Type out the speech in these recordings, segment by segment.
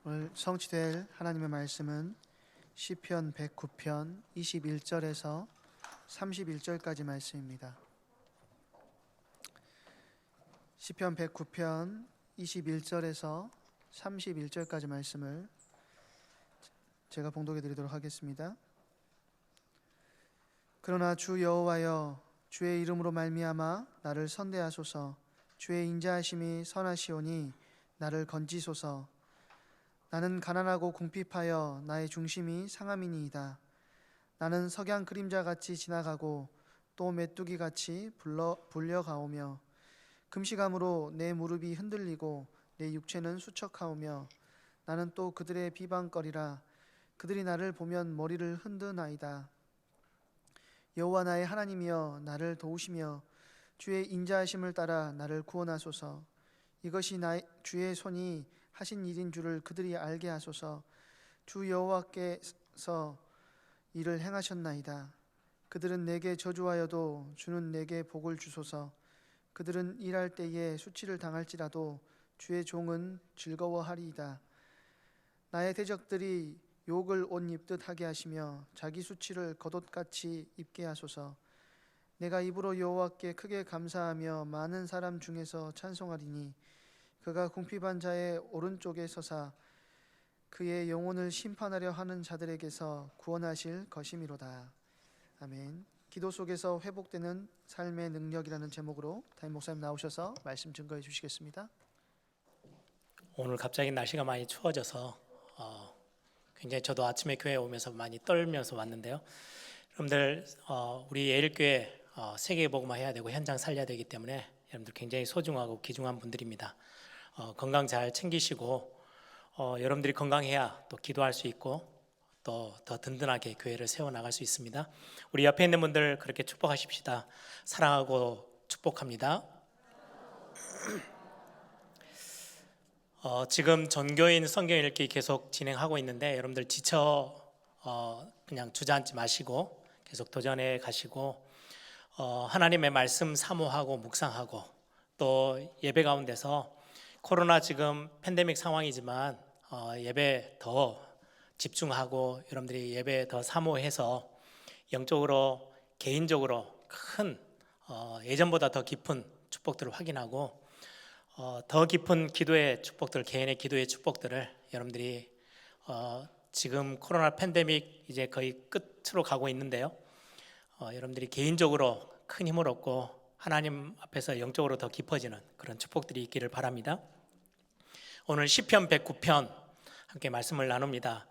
오늘 성취될 하나님의 말씀은 시편 109편 21절에서 31절까지 말씀입니다. 시편 109편 21절에서 31절까지 말씀을 제가 봉독해 드리도록 하겠습니다. 그러나 주 여호와여, 주의 이름으로 말미암아 나를 선대하소서. 주의 인자하심이 선하시오니 나를 건지소서. 나는 가난하고 궁핍하여 나의 중심이 상함이니이다. 나는 석양 그림자같이 지나가고 또 메뚜기같이 불려가오며 금시감으로 내 무릎이 흔들리고 내 육체는 수척하오며 나는 또 그들의 비방거리라. 그들이 나를 보면 머리를 흔드나이다. 여호와 나의 하나님이여, 나를 도우시며 주의 인자하심을 따라 나를 구원하소서. 이것이 주의 손이 하신 일인 줄을 그들이 알게 하소서. 주 여호와께서 이를 행하셨나이다. 그들은 내게 저주하여도 주는 내게 복을 주소서. 그들은 일할 때에 수치를 당할지라도 주의 종은 즐거워하리이다. 나의 대적들이 욕을 옷 입듯 하게 하시며 자기 수치를 겉옷같이 입게 하소서. 내가 입으로 여호와께 크게 감사하며 많은 사람 중에서 찬송하리니 그가 궁핍한 자의 오른쪽에 서사 그의 영혼을 심판하려 하는 자들에게서 구원하실 것이미로다. 아멘. 기도 속에서 회복되는 삶의 능력이라는 제목으로 담임 목사님 나오셔서 말씀 증거해 주시겠습니다. 오늘 갑자기 날씨가 많이 추워져서 굉장히 저도 아침에 교회 오면서 많이 떨면서 왔는데요. 여러분들 우리 예일교회 세계복음화 해야 되고 현장 살려야 되기 때문에 여러분들 굉장히 소중하고 귀중한 분들입니다. 건강 잘 챙기시고 여러분들이 건강해야 또 기도할 수 있고 또 더 든든하게 교회를 세워나갈 수 있습니다. 우리 옆에 있는 분들 그렇게 축복하십시다. 사랑하고 축복합니다. 지금 전교인 성경 읽기 계속 진행하고 있는데 여러분들 지쳐 그냥 주저앉지 마시고 계속 도전해 가시고 하나님의 말씀 사모하고 묵상하고 또 예배 가운데서 코로나 지금 팬데믹 상황이지만 예배 더 집중하고 여러분들이 예배 더 사모해서 영적으로 개인적으로 큰 예전보다 더 깊은 축복들을 확인하고 더 깊은 기도의 축복들, 개인의 기도의 축복들을 여러분들이 지금 코로나 팬데믹 이제 거의 끝으로 가고 있는데요. 여러분들이 개인적으로 큰 힘을 얻고 하나님 앞에서 영적으로 더 깊어지는 그런 축복들이 있기를 바랍니다. 오늘 시편 109편 함께 말씀을 나눕니다.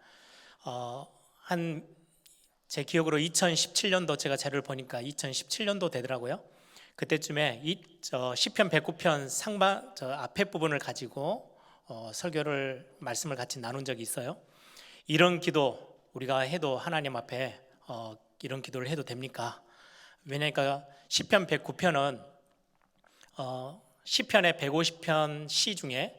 제 기억으로 2017년도 제가 자료를 보니까 2017년도 되더라고요. 그때쯤에 시편 109편 앞에 부분을 가지고 말씀을 같이 나눈 적이 있어요. 이런 기도 우리가 해도 하나님 앞에 이런 기도를 해도 됩니까? 왜냐니까 시편 109편은 시편의 150편 시 중에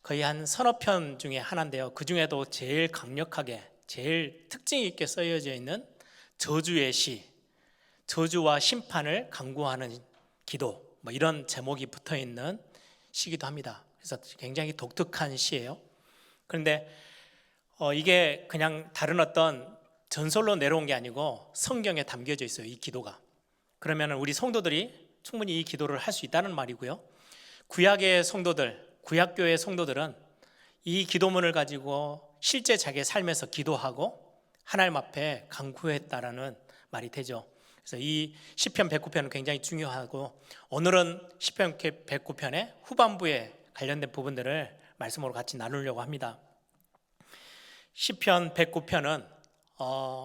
거의 한 서너 편 중에 하나인데요. 그 중에도 제일 강력하게 제일 특징 있게 쓰여져 있는 저주의 시, 저주와 심판을 강구하는 기도, 이런 제목이 붙어 있는 시기도 합니다. 그래서 굉장히 독특한 시예요. 그런데 이게 그냥 다른 어떤 전설로 내려온 게 아니고 성경에 담겨져 있어요, 이 기도가. 그러면 우리 성도들이 충분히 이 기도를 할 수 있다는 말이고요. 구약의 성도들, 구약교회 성도들은 이 기도문을 가지고 실제 자기의 삶에서 기도하고 하나님 앞에 간구했다라는 말이 되죠. 그래서 이 시편 109편은 굉장히 중요하고 오늘은 시편 109편의 후반부에 관련된 부분들을 말씀으로 같이 나누려고 합니다. 시편 109편은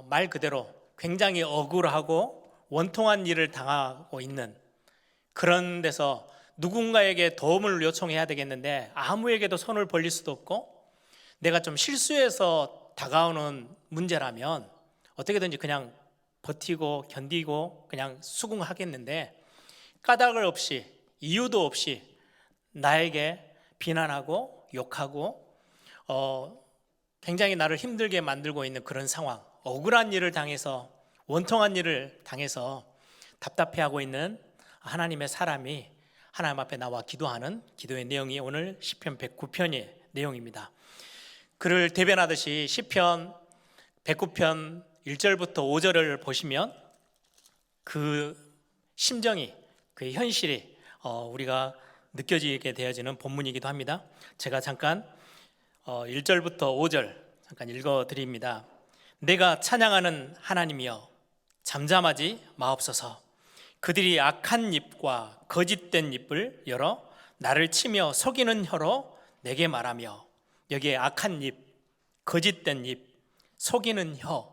말 그대로 굉장히 억울하고 원통한 일을 당하고 있는 그런 데서 누군가에게 도움을 요청해야 되겠는데 아무에게도 손을 벌릴 수도 없고 내가 좀 실수해서 다가오는 문제라면 어떻게든지 그냥 버티고 견디고 그냥 수긍하겠는데 까닭을 없이 이유도 없이 나에게 비난하고 욕하고 굉장히 나를 힘들게 만들고 있는 그런 상황, 억울한 일을 당해서 원통한 일을 당해서 답답해하고 있는 하나님의 사람이 하나님 앞에 나와 기도하는 기도의 내용이 오늘 시편 109편의 내용입니다. 그를 대변하듯이 시편 109편 1절부터 5절을 보시면 그 심정이, 그 현실이 우리가 느껴지게 되어지는 본문이기도 합니다. 제가 잠깐 1절부터 5절 잠깐 읽어드립니다. 내가 찬양하는 하나님이여 잠잠하지 마옵소서. 그들이 악한 입과 거짓된 입을 열어 나를 치며 속이는 혀로 내게 말하며, 여기에 악한 입, 거짓된 입, 속이는 혀,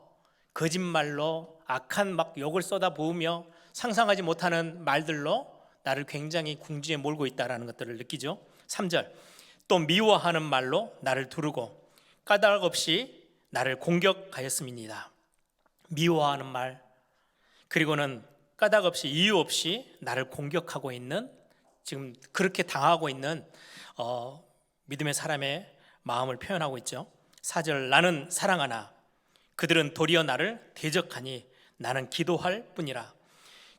거짓말로 악한 막 욕을 쏟아부으며 상상하지 못하는 말들로 나를 굉장히 궁지에 몰고 있다는 것들을 느끼죠. 3절, 또 미워하는 말로 나를 두르고 까닭 없이 나를 공격하였음이니이다. 미워하는 말, 그리고는 까닭 없이 이유 없이 나를 공격하고 있는, 지금 그렇게 당하고 있는 믿음의 사람의 마음을 표현하고 있죠. 4절, 나는 사랑하나 그들은 도리어 나를 대적하니 나는 기도할 뿐이라.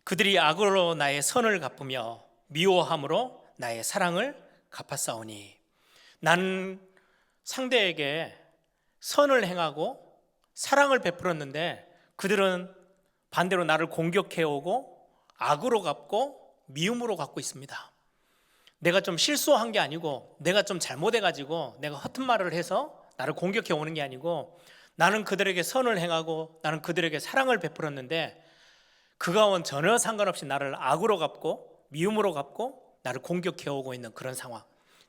그들이 악으로 나의 선을 갚으며 미워함으로 나의 사랑을 갚았사오니. 나는 상대에게 선을 행하고 사랑을 베풀었는데 그들은 반대로 나를 공격해오고 악으로 갚고 미움으로 갚고 있습니다. 내가 좀 실수한 게 아니고, 내가 좀 잘못해가지고 내가 허튼 말을 해서 나를 공격해오는 게 아니고, 나는 그들에게 선을 행하고 나는 그들에게 사랑을 베풀었는데 그가원 전혀 상관없이 나를 악으로 갚고 미움으로 갚고 나를 공격해오고 있는 그런 상황.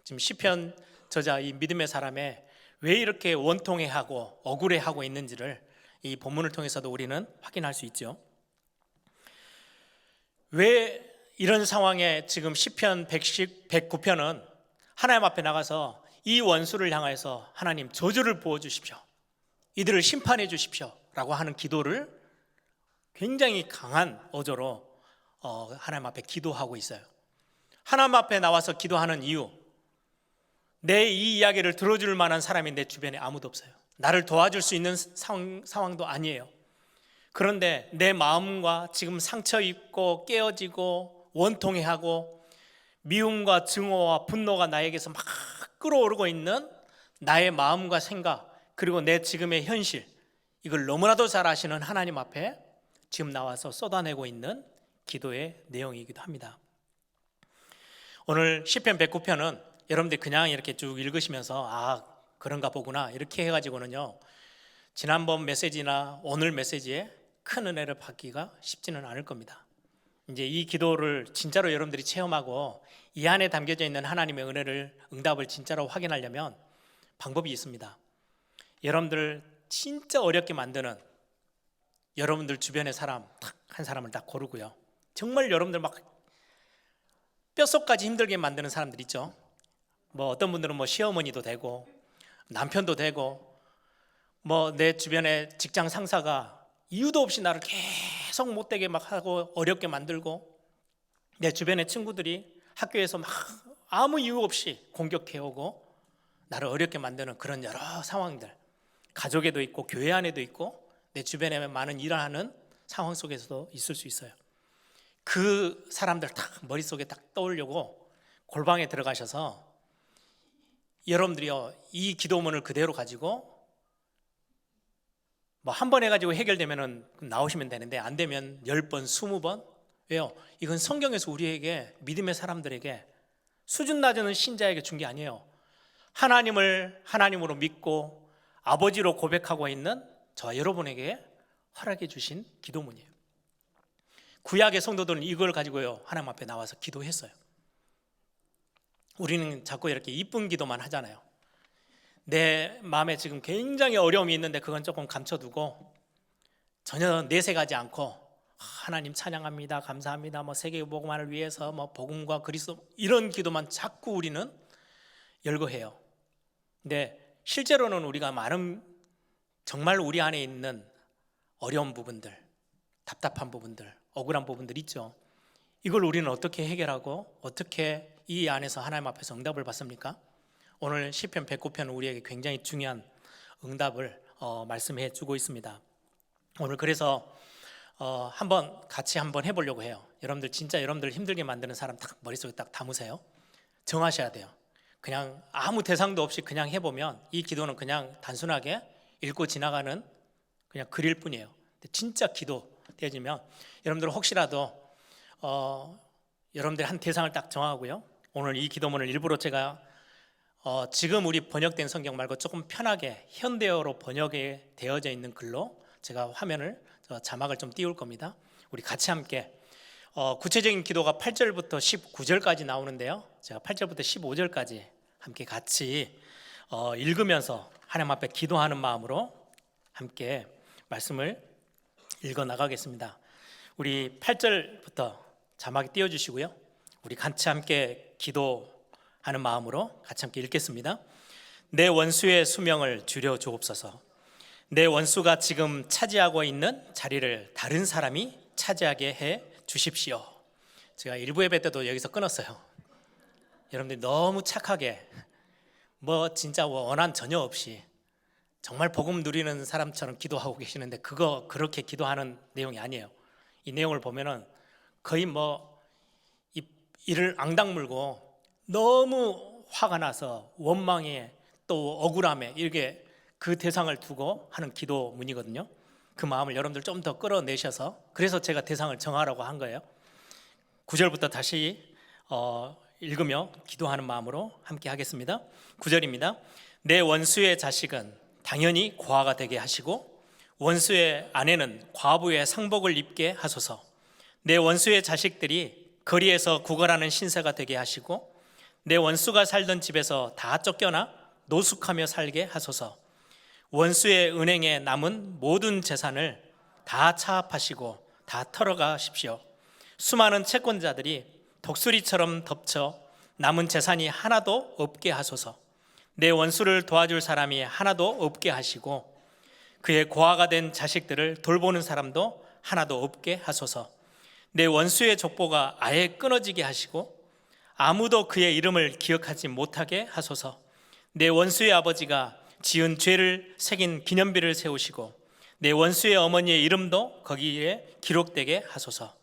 지금 시편 저자 이 믿음의 사람의 왜 이렇게 원통해하고 억울해하고 있는지를 이 본문을 통해서도 우리는 확인할 수 있죠. 왜 이런 상황에 지금 시편 109편은 하나님 앞에 나가서 이 원수를 향해서 하나님 저주를 부어주십시오, 이들을 심판해 주십시오 라고 하는 기도를 굉장히 강한 어조로 하나님 앞에 기도하고 있어요. 하나님 앞에 나와서 기도하는 이유, 내 이 이야기를 들어줄 만한 사람이 내 주변에 아무도 없어요. 나를 도와줄 수 있는 상황도 아니에요. 그런데 내 마음과 지금 상처 입고 깨어지고 원통해하고 미움과 증오와 분노가 나에게서 막 끌어오르고 있는 나의 마음과 생각, 그리고 내 지금의 현실, 이걸 너무나도 잘 아시는 하나님 앞에 지금 나와서 쏟아내고 있는 기도의 내용이기도 합니다. 오늘 시편 109편은 여러분들 그냥 이렇게 쭉 읽으시면서 그런가 보구나 이렇게 해가지고는요, 지난번 메시지나 오늘 메시지에 큰 은혜를 받기가 쉽지는 않을 겁니다. 이제 이 기도를 진짜로 여러분들이 체험하고 이 안에 담겨져 있는 하나님의 은혜를, 응답을 진짜로 확인하려면 방법이 있습니다. 여러분들 진짜 어렵게 만드는 여러분들 주변의 사람 딱 한 사람을 딱 고르고요, 정말 여러분들 막 뼛속까지 힘들게 만드는 사람들 있죠. 뭐 어떤 분들은 뭐 시어머니도 되고 남편도 되고, 뭐 내 주변에 직장 상사가 이유도 없이 나를 계속 못되게 막 하고 어렵게 만들고, 내 주변의 친구들이 학교에서 막 아무 이유 없이 공격해오고 나를 어렵게 만드는 그런 여러 상황들, 가족에도 있고 교회 안에도 있고 내 주변에 많은 일하는 상황 속에서도 있을 수 있어요. 그 사람들 딱 머릿속에 딱 떠오르려고 골방에 들어가셔서 여러분들이요, 이 기도문을 그대로 가지고 뭐 한 번 해가지고 해결되면은 나오시면 되는데, 안 되면 10번, 20번. 왜요? 이건 성경에서 우리에게, 믿음의 사람들에게, 수준 낮은 신자에게 준 게 아니에요. 하나님을 하나님으로 믿고 아버지로 고백하고 있는 저와 여러분에게 허락해 주신 기도문이에요. 구약의 성도들은 이걸 가지고요, 하나님 앞에 나와서 기도했어요. 우리는 자꾸 이렇게 이쁜 기도만 하잖아요. 내 마음에 지금 굉장히 어려움이 있는데 그건 조금 감춰두고 전혀 내색하지 않고 하나님 찬양합니다, 감사합니다, 뭐 세계 복음화를 위해서 뭐 복음과 그리스도, 이런 기도만 자꾸 우리는 열거해요. 근데 실제로는 우리가 많은, 정말 우리 안에 있는 어려운 부분들, 답답한 부분들, 억울한 부분들 있죠. 이걸 우리는 어떻게 해결하고 어떻게 이 안에서 하나님 앞에서 응답을 받습니까? 오늘 시편 109편은 우리에게 굉장히 중요한 응답을 말씀해 주고 있습니다. 오늘 그래서 같이 한번 해보려고 해요. 여러분들 진짜 여러분들 힘들게 만드는 사람 딱 머릿속에 딱 담으세요. 정하셔야 돼요. 그냥 아무 대상도 없이 그냥 해보면 이 기도는 그냥 단순하게 읽고 지나가는 그냥 글일 뿐이에요. 근데 진짜 기도 되어지면 여러분들 혹시라도 여러분들이 한 대상을 딱 정하고요. 오늘 이 기도문을 일부러 제가 지금 우리 번역된 성경 말고 조금 편하게 현대어로 번역이 되어져 있는 글로 제가 화면을 자막을 좀 띄울 겁니다. 우리 같이 함께 구체적인 기도가 8절부터 19절까지 나오는데요. 제가 8절부터 15절까지 함께 같이 읽으면서 하나님 앞에 기도하는 마음으로 함께 말씀을 읽어 나가겠습니다. 우리 8절부터 자막이 띄워주시고요. 우리 같이 함께 기도하는 마음으로 같이 함께 읽겠습니다. 내 원수의 수명을 줄여 주옵소서. 내 원수가 지금 차지하고 있는 자리를 다른 사람이 차지하게 해 주십시오. 제가 일부 예배 때도 여기서 끊었어요. 여러분들이 너무 착하게 진짜 원한 전혀 없이 정말 복음 누리는 사람처럼 기도하고 계시는데 그렇게 기도하는 내용이 아니에요. 이 내용을 보면은 거의 이를 앙당 물고 너무 화가 나서 원망에 또 억울함에 이렇게 그 대상을 두고 하는 기도문이거든요. 그 마음을 여러분들 좀 더 끌어내셔서 그래서 제가 대상을 정하라고 한 거예요. 9절부터 다시 읽으며 기도하는 마음으로 함께 하겠습니다. 9절입니다. 내 원수의 자식은 당연히 고아가 되게 하시고 원수의 아내는 과부의 상복을 입게 하소서. 내 원수의 자식들이 거리에서 구걸하는 신세가 되게 하시고 내 원수가 살던 집에서 다 쫓겨나 노숙하며 살게 하소서. 원수의 은행에 남은 모든 재산을 다 차압하시고 다 털어가십시오. 수많은 채권자들이 독수리처럼 덮쳐 남은 재산이 하나도 없게 하소서. 내 원수를 도와줄 사람이 하나도 없게 하시고 그의 고아가 된 자식들을 돌보는 사람도 하나도 없게 하소서. 내 원수의 족보가 아예 끊어지게 하시고 아무도 그의 이름을 기억하지 못하게 하소서. 내 원수의 아버지가 지은 죄를 새긴 기념비를 세우시고 내 원수의 어머니의 이름도 거기에 기록되게 하소서.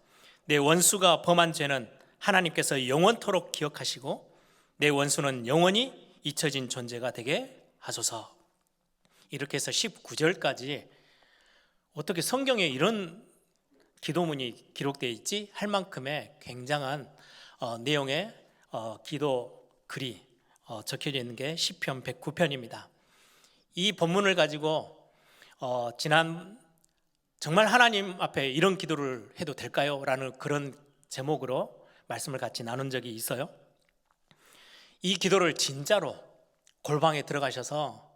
내 원수가 범한 죄는 하나님께서 영원토록 기억하시고 내 원수는 영원히 잊혀진 존재가 되게 하소서. 이렇게 해서 19절까지 어떻게 성경에 이런 기도문이 기록되어 있지 할 만큼의 굉장한 내용의 기도 글이 적혀져 있는 게 시편 109편입니다. 이 본문을 가지고 지난 정말 하나님 앞에 이런 기도를 해도 될까요? 라는 그런 제목으로 말씀을 같이 나눈 적이 있어요. 이 기도를 진짜로 골방에 들어가셔서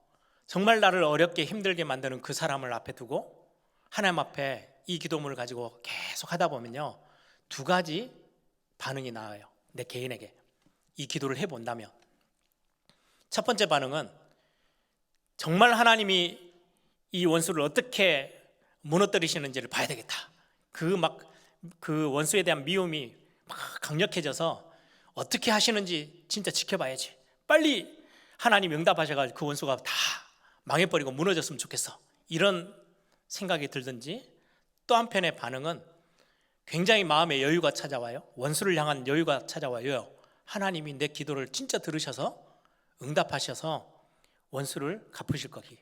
정말 나를 어렵게 힘들게 만드는 그 사람을 앞에 두고 하나님 앞에 이 기도문을 가지고 계속 하다 보면요, 두 가지 반응이 나와요. 내 개인에게 이 기도를 해본다면 첫 번째 반응은 정말 하나님이 이 원수를 어떻게 무너뜨리시는지를 봐야 되겠다. 그 원수에 대한 미움이 막 강력해져서 어떻게 하시는지 진짜 지켜봐야지. 빨리 하나님 응답하셔가지고 그 원수가 다 망해버리고 무너졌으면 좋겠어. 이런 생각이 들든지, 또 한편의 반응은 굉장히 마음에 여유가 찾아와요. 원수를 향한 여유가 찾아와요. 하나님이 내 기도를 진짜 들으셔서 응답하셔서 원수를 갚으실 거기.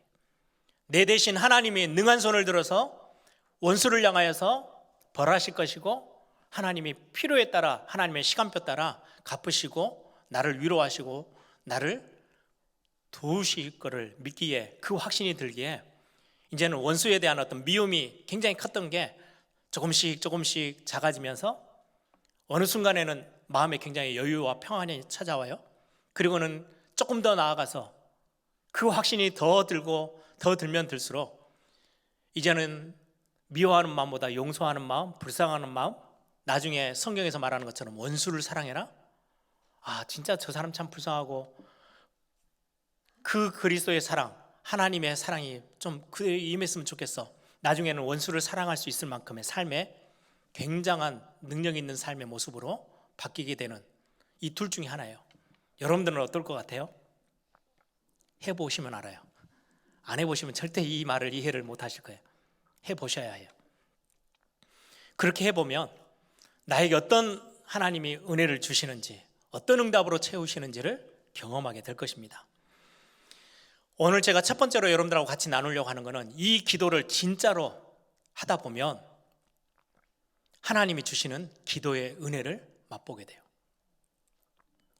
내 대신 하나님이 능한 손을 들어서 원수를 향하여서 벌하실 것이고 하나님이 필요에 따라 하나님의 시간표 따라 갚으시고 나를 위로하시고 나를 도우실 거를 믿기에, 그 확신이 들기에 이제는 원수에 대한 어떤 미움이 굉장히 컸던 게 조금씩 작아지면서 어느 순간에는 마음에 굉장히 여유와 평안이 찾아와요. 그리고는 조금 더 나아가서 그 확신이 더 들면 들수록 이제는 미워하는 마음보다 용서하는 마음, 불쌍하는 마음, 나중에 성경에서 말하는 것처럼 원수를 사랑해라. 진짜 저 사람 참 불쌍하고 그 그리스도의 사랑, 하나님의 사랑이 좀 그에 임했으면 좋겠어. 나중에는 원수를 사랑할 수 있을 만큼의 삶에 굉장한 능력 있는 삶의 모습으로 바뀌게 되는 이 둘 중에 하나예요. 여러분들은 어떨 것 같아요? 해보시면 알아요. 안 해보시면 절대 이 말을 이해를 못 하실 거예요. 해보셔야 해요. 그렇게 해보면 나에게 어떤 하나님이 은혜를 주시는지, 어떤 응답으로 채우시는지를 경험하게 될 것입니다. 오늘 제가 첫 번째로 여러분들하고 같이 나누려고 하는 것은 이 기도를 진짜로 하다 보면 하나님이 주시는 기도의 은혜를 맛보게 돼요.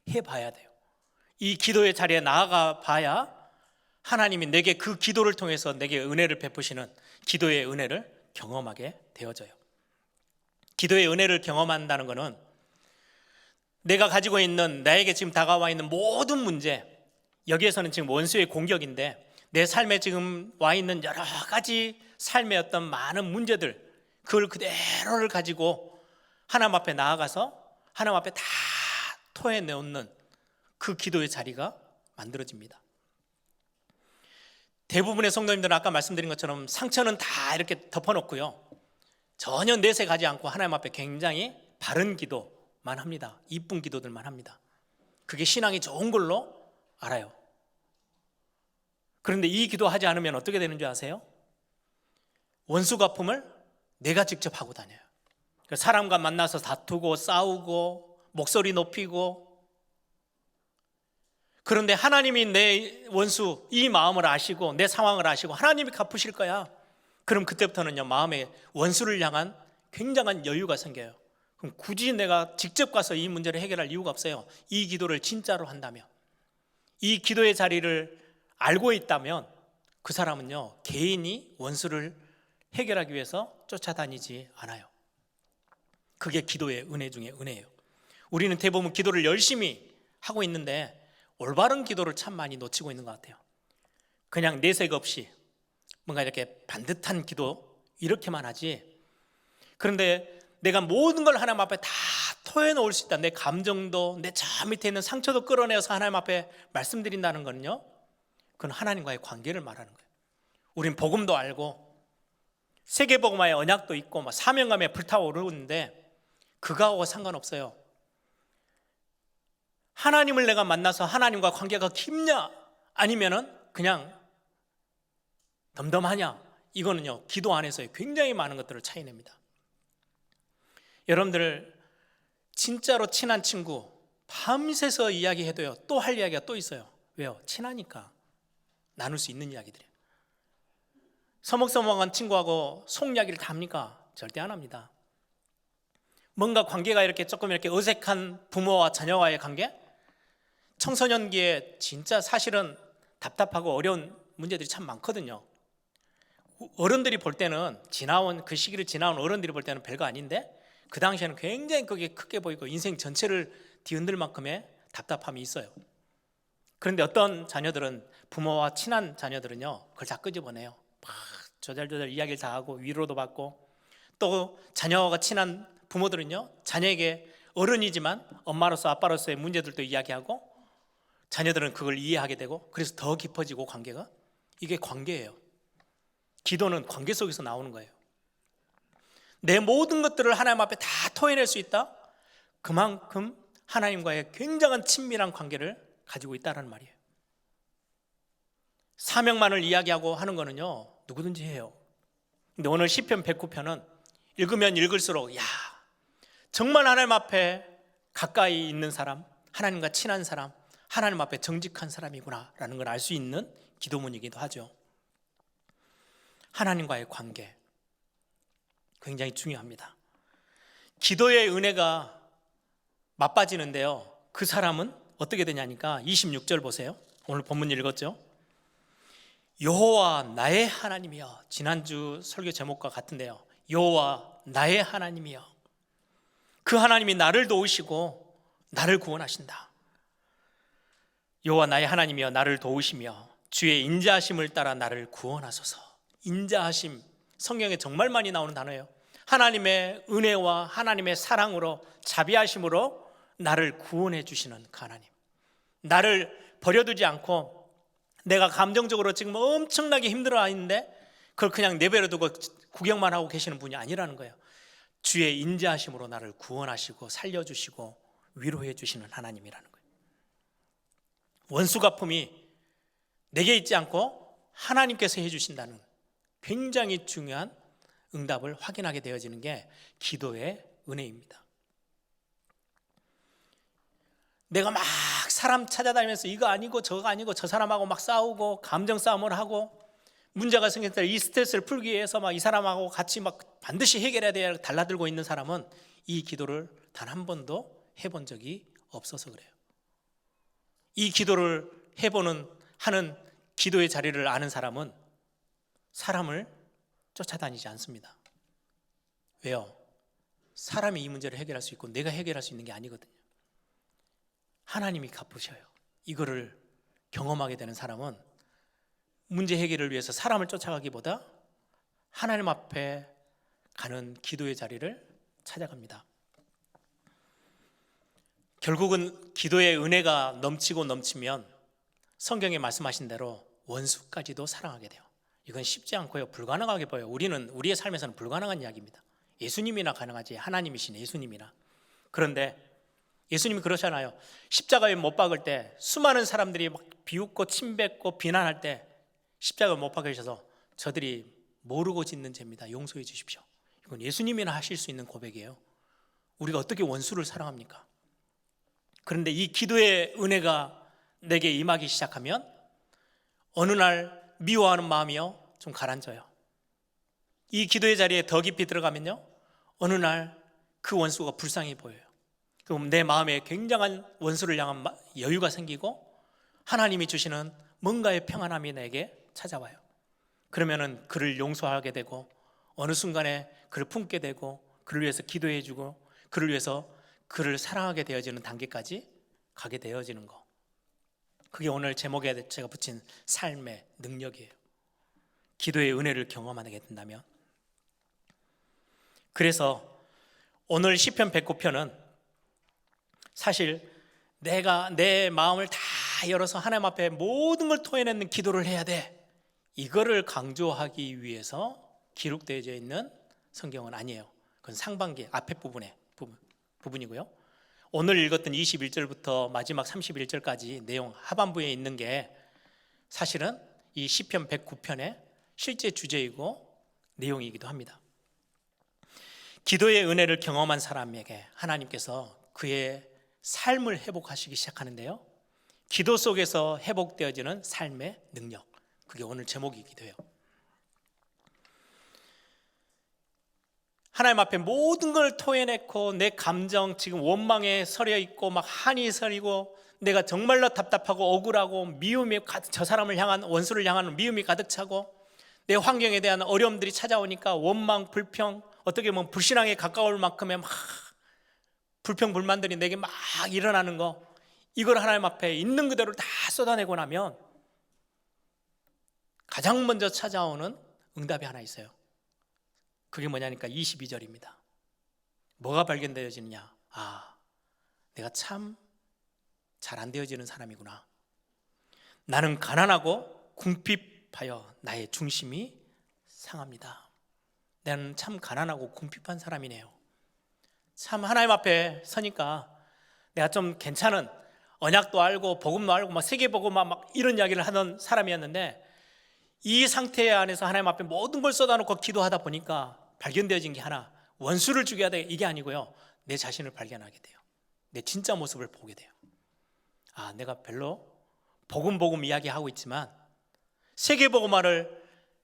해봐야 돼요. 이 기도의 자리에 나아가 봐야 하나님이 내게 그 기도를 통해서 내게 은혜를 베푸시는 기도의 은혜를 경험하게 되어져요. 기도의 은혜를 경험한다는 것은 내가 가지고 있는, 나에게 지금 다가와 있는 모든 문제, 여기에서는 지금 원수의 공격인데 내 삶에 지금 와 있는 여러 가지 삶의 어떤 많은 문제들, 그걸 그대로를 가지고 하나님 앞에 나아가서 하나님 앞에 다 토해내놓는 그 기도의 자리가 만들어집니다. 대부분의 성도님들은 아까 말씀드린 것처럼 상처는 다 이렇게 덮어놓고요, 전혀 내색하지 않고 하나님 앞에 굉장히 바른 기도만 합니다. 이쁜 기도들만 합니다. 그게 신앙이 좋은 걸로 알아요. 그런데 이 기도하지 않으면 어떻게 되는 줄 아세요? 원수 갚음을 내가 직접 하고 다녀요. 사람과 만나서 다투고 싸우고 목소리 높이고. 그런데 하나님이 내 원수 이 마음을 아시고 내 상황을 아시고 하나님이 갚으실 거야. 그럼 그때부터는요, 마음에 원수를 향한 굉장한 여유가 생겨요. 그럼 굳이 내가 직접 가서 이 문제를 해결할 이유가 없어요. 이 기도를 진짜로 한다면, 이 기도의 자리를 알고 있다면 그 사람은요, 개인이 원수를 해결하기 위해서 쫓아다니지 않아요. 그게 기도의 은혜 중에 은혜예요. 우리는 대부분 기도를 열심히 하고 있는데 올바른 기도를 참 많이 놓치고 있는 것 같아요. 그냥 내색 없이 뭔가 이렇게 반듯한 기도 이렇게만 하지. 그런데 내가 모든 걸 하나님 앞에 다 토해놓을 수 있다. 내 감정도, 내 저 밑에 있는 상처도 끌어내어서 하나님 앞에 말씀드린다는 거는요, 그건 하나님과의 관계를 말하는 거예요. 우린 복음도 알고 세계복음화의 언약도 있고 사명감에 불타오르는데 그거하고 상관없어요. 하나님을 내가 만나서 하나님과 관계가 깊냐 아니면은 그냥 덤덤하냐, 이거는요, 기도 안에서의 굉장히 많은 것들을 차이냅니다. 여러분들 진짜로 친한 친구 밤새서 이야기해도요, 또 할 이야기가 또 있어요. 왜요? 친하니까 나눌 수 있는 이야기들이에요. 서먹서먹한 친구하고 속 이야기를 다 합니까? 절대 안 합니다. 뭔가 관계가 이렇게 조금 이렇게 어색한 부모와 자녀와의 관계, 청소년기에 진짜 사실은 답답하고 어려운 문제들이 참 많거든요. 어른들이 볼 때는 그 시기를 지나온 어른들이 볼 때는 별거 아닌데 그 당시에는 굉장히 그게 크게 보이고 인생 전체를 뒤흔들 만큼의 답답함이 있어요. 그런데 어떤 자녀들은, 부모와 친한 자녀들은요, 그걸 다 끄집어내요. 막 조잘조잘 이야기를 다 하고 위로도 받고, 또 자녀가 친한 부모들은요, 자녀에게 어른이지만 엄마로서 아빠로서의 문제들도 이야기하고, 자녀들은 그걸 이해하게 되고, 그래서 더 깊어지고 관계가, 이게 관계예요. 기도는 관계 속에서 나오는 거예요. 내 모든 것들을 하나님 앞에 다 토해낼 수 있다? 그만큼 하나님과의 굉장한 친밀한 관계를 가지고 있다는 말이에요. 사명만을 이야기하고 하는 거는요, 누구든지 해요. 근데 오늘 시편 109편은 읽으면 읽을수록, 야, 정말 하나님 앞에 가까이 있는 사람, 하나님과 친한 사람, 하나님 앞에 정직한 사람이구나 라는 걸 알 수 있는 기도문이기도 하죠. 하나님과의 관계 굉장히 중요합니다. 기도의 은혜가 맛빠지는데요, 그 사람은 어떻게 되냐니까 26절 보세요. 오늘 본문 읽었죠? 여호와 나의 하나님이여. 지난주 설교 제목과 같은데요, 여호와 나의 하나님이여. 그 하나님이 나를 도우시고 나를 구원하신다. 여호와 나의 하나님이여 나를 도우시며 주의 인자하심을 따라 나를 구원하소서. 인자하심, 성경에 정말 많이 나오는 단어예요. 하나님의 은혜와 하나님의 사랑으로, 자비하심으로 나를 구원해 주시는 그 하나님, 나를 버려두지 않고 내가 감정적으로 지금 엄청나게 힘들어 있는데 그걸 그냥 내버려 두고 구경만 하고 계시는 분이 아니라는 거예요. 주의 인자하심으로 나를 구원하시고 살려주시고 위로해 주시는 하나님이라는 거예요. 원수 갚음이 내게 있지 않고 하나님께서 해주신다는 굉장히 중요한 응답을 확인하게 되어지는 게 기도의 은혜입니다. 내가 막 사람 찾아다니면서 이거 아니고 저거 아니고 저 사람하고 막 싸우고 감정 싸움을 하고 문제가 생겼을 때 이 스트레스를 풀기 위해서 막 이 사람하고 같이 막 반드시 해결해야 돼 달라들고 있는 사람은 이 기도를 단 한 번도 해본 적이 없어서 그래요. 이 기도를 하는 기도의 자리를 아는 사람은 사람을 쫓아다니지 않습니다. 왜요? 사람이 이 문제를 해결할 수 있고 내가 해결할 수 있는 게 아니거든요. 하나님이 갚으셔요. 이거를 경험하게 되는 사람은 문제 해결을 위해서 사람을 쫓아가기보다 하나님 앞에 가는 기도의 자리를 찾아갑니다. 결국은 기도의 은혜가 넘치고 넘치면 성경에 말씀하신 대로 원수까지도 사랑하게 돼요. 이건 쉽지 않고요, 불가능하게 보여요. 우리의 삶에서는 불가능한 이야기입니다. 예수님이나 가능하지, 하나님이신 예수님이나. 그런데 예수님이 그러잖아요. 십자가에 못 박을 때 수많은 사람들이 막 비웃고 침뱉고 비난할 때 십자가에 못 박으셔서 저들이 모르고 짓는 죄입니다, 용서해 주십시오. 이건 예수님이나 하실 수 있는 고백이에요. 우리가 어떻게 원수를 사랑합니까? 그런데 이 기도의 은혜가 내게 임하기 시작하면 어느 날 미워하는 마음이요 좀 가라앉아요. 이 기도의 자리에 더 깊이 들어가면요 어느 날 그 원수가 불쌍해 보여요. 그럼 내 마음에 굉장한 원수를 향한 여유가 생기고 하나님이 주시는 뭔가의 평안함이 내게 찾아와요. 그러면은 그를 용서하게 되고 어느 순간에 그를 품게 되고 그를 위해서 기도해 주고 그를 위해서 그를 사랑하게 되어지는 단계까지 가게 되어지는 거. 그게 오늘 제목에 제가 붙인 삶의 능력이에요. 기도의 은혜를 경험하게 된다면. 그래서 오늘 시편 109편은 사실 내가 내 마음을 다 열어서 하나님 앞에 모든 걸 토해내는 기도를 해야 돼, 이거를 강조하기 위해서 기록되어져 있는 성경은 아니에요. 그건 상반기 앞에 부분이고요. 오늘 읽었던 21절부터 마지막 31절까지 내용 하반부에 있는 게 사실은 이 시편 109편의 실제 주제이고 내용이기도 합니다. 기도의 은혜를 경험한 사람에게 하나님께서 그의 삶을 회복하시기 시작하는데요, 기도 속에서 회복되어지는 삶의 능력, 그게 오늘 제목이기도 해요. 하나님 앞에 모든 걸 토해내고 내 감정 지금 원망에 서려 있고 막 한이 서리고 내가 정말로 답답하고 억울하고 미움이 저 사람을 향한 원수를 향한 미움이 가득 차고 내 환경에 대한 어려움들이 찾아오니까 원망, 불평, 어떻게 보면 불신앙에 가까울 만큼의 막 불평, 불만들이 내게 막 일어나는 거, 이걸 하나님 앞에 있는 그대로 다 쏟아내고 나면 가장 먼저 찾아오는 응답이 하나 있어요. 그게 뭐냐니까 22절입니다. 뭐가 발견되어지느냐? 아, 내가 참 잘 안 되어지는 사람이구나. 나는 가난하고 궁핍하여 나의 중심이 상합니다. 나는 참 가난하고 궁핍한 사람이네요. 참 하나님 앞에 서니까 내가 좀 괜찮은, 언약도 알고 복음도 알고 막 세계복음만 막 이런 이야기를 하던 사람이었는데 이 상태 안에서 하나님 앞에 모든 걸 쏟아놓고 기도하다 보니까 발견되어진 게 하나, 원수를 죽여야 돼, 이게 아니고요, 내 자신을 발견하게 돼요. 내 진짜 모습을 보게 돼요. 아, 내가 별로 복음 이야기하고 있지만 세계복음화를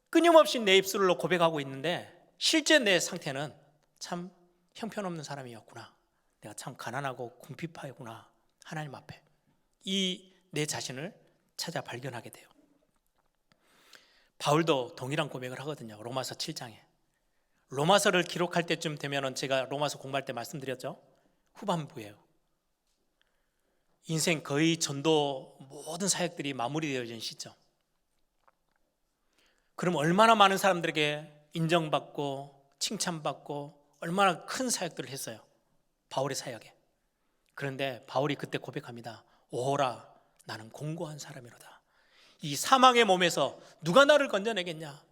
끊임없이 내 입술로 고백하고 있는데 실제 내 상태는 참 형편없는 사람이었구나. 내가 참 가난하고 궁핍하구나. 하나님 앞에 이 내 자신을 찾아 발견하게 돼요. 바울도 동일한 고백을 하거든요. 로마서 7장에. 로마서를 기록할 때쯤 되면은 제가 로마서 공부할 때 말씀드렸죠. 후반부예요. 인생 거의 전도 모든 사역들이 마무리되어진 시점. 그럼 얼마나 많은 사람들에게 인정받고 칭찬받고 얼마나 큰 사역들을 했어요, 바울의 사역에. 그런데 바울이 그때 고백합니다. 오호라, 나는 공고한 사람이로다. 이 사망의 몸에서 누가 나를 건져내겠냐.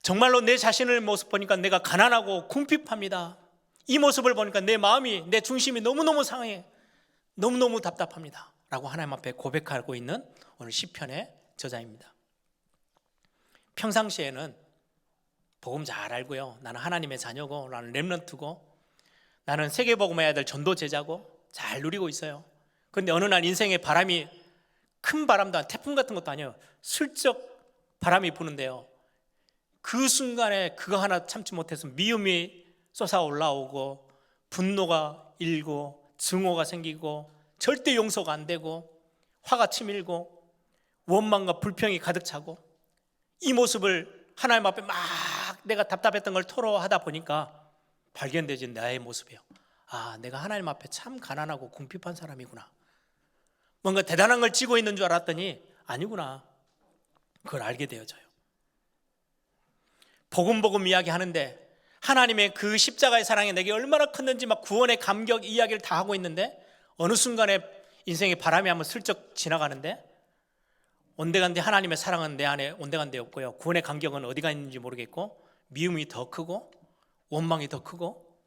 정말로 내 자신을 모습 보니까 내가 가난하고 궁핍합니다. 이 모습을 보니까 내 마음이, 내 중심이 너무너무 상해, 너무너무 답답합니다 라고 하나님 앞에 고백하고 있는 오늘 시편의 저자입니다. 평상시에는 복음 잘 알고요, 나는 하나님의 자녀고 나는 렘넌트고 나는 세계복음해야 될 전도 제자고 잘 누리고 있어요. 그런데 어느 날 인생에 바람이, 큰 바람도 아니고 태풍 같은 것도 아니에요. 슬쩍 바람이 부는데요, 그 순간에 그거 하나 참지 못해서 미움이 솟아 올라오고 분노가 일고 증오가 생기고 절대 용서가 안 되고 화가 치밀고 원망과 불평이 가득 차고, 이 모습을 하나님 앞에 막 내가 답답했던 걸 토로하다 보니까 발견되진 나의 모습이에요. 아, 내가 하나님 앞에 참 가난하고 궁핍한 사람이구나. 뭔가 대단한 걸 지고 있는 줄 알았더니 아니구나. 그걸 알게 되어져요. 복음 이야기하는데 하나님의 그 십자가의 사랑이 내게 얼마나 컸는지 막 구원의 감격 이야기를 다 하고 있는데, 어느 순간에 인생의 바람이 한번 슬쩍 지나가는데 온데간데 하나님의 사랑은 내 안에 온데간데 없고요, 구원의 감격은 어디가 있는지 모르겠고, 미움이 더 크고 원망이 더 크고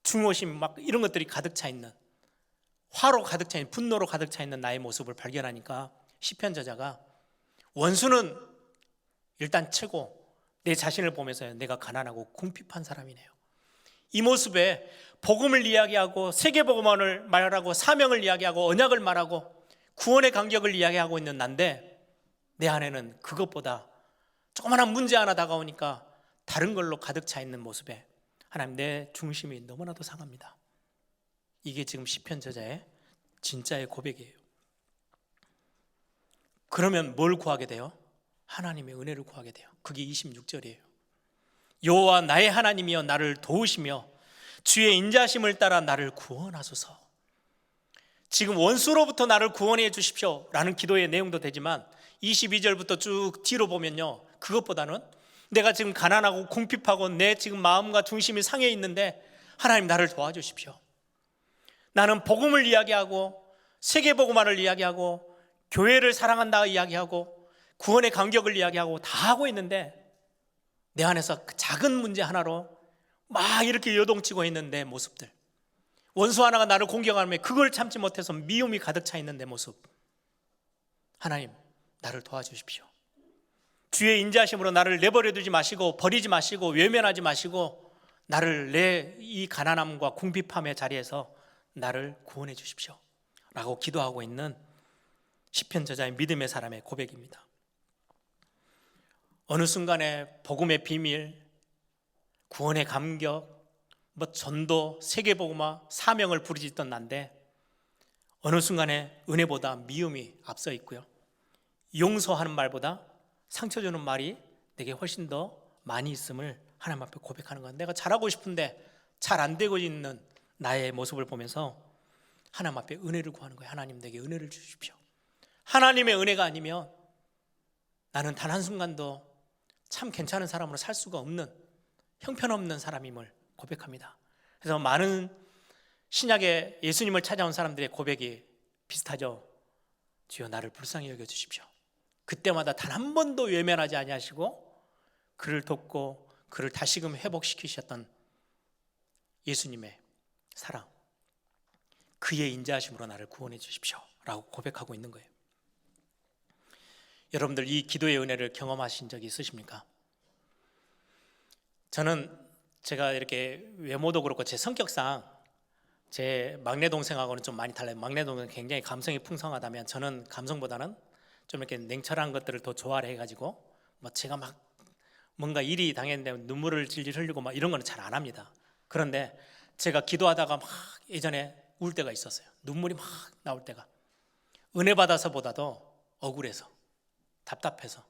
증오심 막 이런 것들이 가득 차 있는, 화로 가득 차 있는, 분노로 가득 차 있는 나의 모습을 발견하니까 시편 저자가 원수는 일단 치고 내 자신을 보면서 내가 가난하고 궁핍한 사람이네요. 이 모습에 복음을 이야기하고 세계복음을 말하고 사명을 이야기하고 언약을 말하고 구원의 간격을 이야기하고 있는 난데, 내 안에는 그것보다 조그마한 문제 하나 다가오니까 다른 걸로 가득 차 있는 모습에 하나님, 내 중심이 너무나도 상합니다. 이게 지금 시편 저자의 진짜의 고백이에요. 그러면 뭘 구하게 돼요? 하나님의 은혜를 구하게 돼요. 그게 26절이에요. 여호와 나의 하나님이여 나를 도우시며 주의 인자심을 따라 나를 구원하소서. 지금 원수로부터 나를 구원해 주십시오 라는 기도의 내용도 되지만 22절부터 쭉 뒤로 보면요, 그것보다는 내가 지금 가난하고 궁핍하고 내 지금 마음과 중심이 상해 있는데 하나님 나를 도와주십시오. 나는 복음을 이야기하고 세계복음화를 이야기하고 교회를 사랑한다 이야기하고 구원의 간격을 이야기하고 다 하고 있는데 내 안에서 그 작은 문제 하나로 막 이렇게 요동치고 있는 내 모습들, 원수 하나가 나를 공격하면 그걸 참지 못해서 미움이 가득 차 있는 내 모습, 하나님 나를 도와주십시오. 주의 인자하심으로 나를 내버려 두지 마시고 버리지 마시고 외면하지 마시고 나를 내 이 가난함과 궁핍함의 자리에서 나를 구원해 주십시오 라고 기도하고 있는 시편 저자의 믿음의 사람의 고백입니다. 어느 순간에 복음의 비밀, 구원의 감격, 전도, 세계복음화, 사명을 부르짖던 난데 어느 순간에 은혜보다 미움이 앞서 있고요, 용서하는 말보다 상처 주는 말이 내게 훨씬 더 많이 있음을 하나님 앞에 고백하는 건, 내가 잘하고 싶은데 잘 안 되고 있는 나의 모습을 보면서 하나님 앞에 은혜를 구하는 거예요. 하나님 내게 은혜를 주십시오. 하나님의 은혜가 아니면 나는 단 한순간도 참 괜찮은 사람으로 살 수가 없는, 형편없는 사람임을 고백합니다. 그래서 많은 신약에 예수님을 찾아온 사람들의 고백이 비슷하죠. 주여 나를 불쌍히 여겨주십시오. 그때마다 단 한 번도 외면하지 아니하시고 그를 돕고 그를 다시금 회복시키셨던 예수님의 사랑, 그의 인자하심으로 나를 구원해 주십시오 라고 고백하고 있는 거예요. 여러분들 이 기도의 은혜를 경험하신 적이 있으십니까? 저는 제가 이렇게 외모도 그렇고 제 성격상 제 막내 동생하고는 좀 많이 달라요. 막내 동생은 굉장히 감성이 풍성하다면 저는 감성보다는 좀 이렇게 냉철한 것들을 더 좋아해 가지고 제가 막 뭔가 일이 당했는데 눈물을 질질 흘리고 막 이런 거는 잘 안 합니다. 그런데 제가 기도하다가 막 예전에 울 때가 있었어요. 눈물이 막 나올 때가, 은혜 받아서보다도 억울해서, 답답해서,